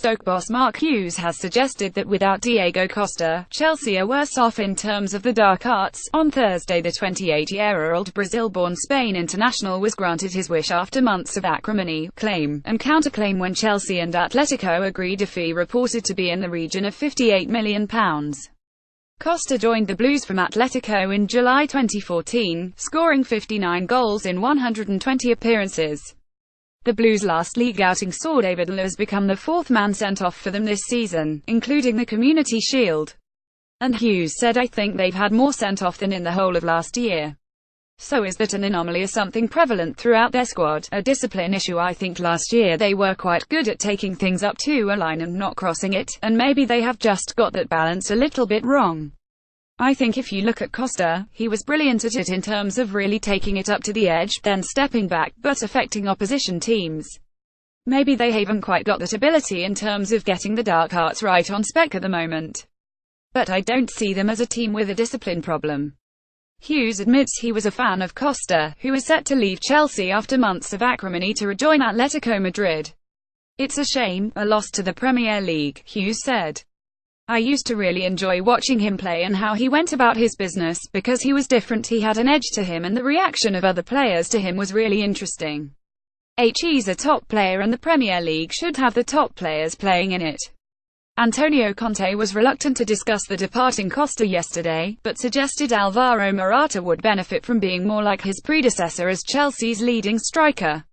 Stoke boss Mark Hughes has suggested that without Diego Costa, Chelsea are worse off in terms of the dark arts. On Thursday, the 28-year-old Brazil-born Spain international was granted his wish after months of acrimony, claim, and counterclaim when Chelsea and Atletico agreed a fee reported to be in the region of £58 million. Costa joined the Blues from Atletico in July 2014, scoring 59 goals in 120 appearances. The Blues' last league outing saw David Luiz become the fourth man sent off for them this season, including the Community Shield. And Hughes said, "I think they've had more sent off than in the whole of last year. So is that an anomaly or something prevalent throughout their squad? A discipline issue? I think last year they were quite good at taking things up to a line and not crossing it, and maybe they have just got that balance a little bit wrong. I think if you look at Costa, he was brilliant at it in terms of really taking it up to the edge, then stepping back, but affecting opposition teams. Maybe they haven't quite got that ability in terms of getting the dark arts right on spec at the moment. But I don't see them as a team with a discipline problem." Hughes admits he was a fan of Costa, who is set to leave Chelsea after months of acrimony to rejoin Atletico Madrid. "It's a shame, a loss to the Premier League," Hughes said. "I used to really enjoy watching him play and how he went about his business, because he was different, he had an edge to him, and the reaction of other players to him was really interesting. He's a top player and the Premier League should have the top players playing in it." Antonio Conte was reluctant to discuss the departing Costa yesterday, but suggested Alvaro Morata would benefit from being more like his predecessor as Chelsea's leading striker.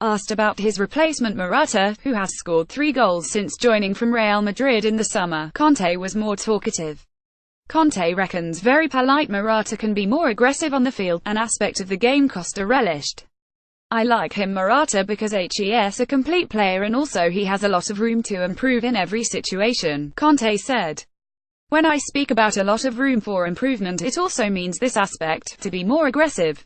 Asked about his replacement Morata, who has scored 3 goals since joining from Real Madrid in the summer, Conte was more talkative. Conte reckons very polite Morata can be more aggressive on the field, an aspect of the game Costa relished. "I like him Morata because he's a complete player and also he has a lot of room to improve in every situation," Conte said. "When I speak about a lot of room for improvement, it also means this aspect, to be more aggressive."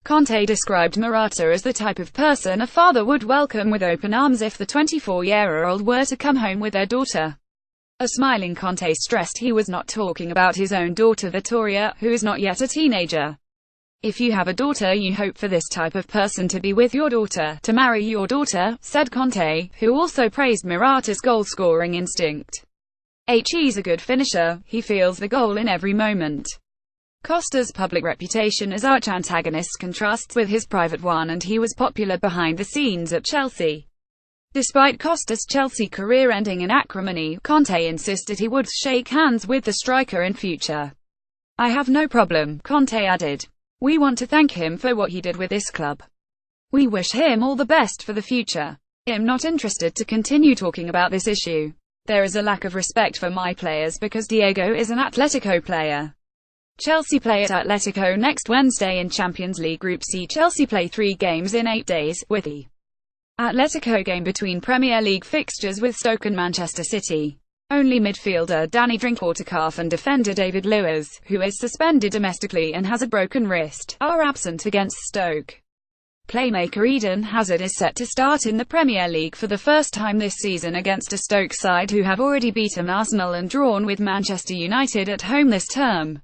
Conte described Morata as the type of person a father would welcome with open arms if the 24-year-old were to come home with their daughter. A smiling Conte stressed he was not talking about his own daughter Vittoria, who is not yet a teenager. "If you have a daughter, you hope for this type of person to be with your daughter, to marry your daughter," said Conte, who also praised Morata's goal-scoring instinct. "He's a good finisher, he feels the goal in every moment." Costa's public reputation as arch-antagonist contrasts with his private one, and he was popular behind the scenes at Chelsea. Despite Costa's Chelsea career ending in acrimony, Conte insisted he would shake hands with the striker in future. "I have no problem," Conte added. "We want to thank him for what he did with this club. We wish him all the best for the future. I'm not interested to continue talking about this issue. There is a lack of respect for my players because Diego is an Atletico player." Chelsea play at Atletico next Wednesday in Champions League Group C. Chelsea play 3 games in 8 days, with the Atletico game between Premier League fixtures with Stoke and Manchester City. Only midfielder Danny Drinkwater calf and defender David Luiz, who is suspended domestically and has a broken wrist, are absent against Stoke. Playmaker Eden Hazard is set to start in the Premier League for the first time this season against a Stoke side who have already beaten Arsenal and drawn with Manchester United at home this term.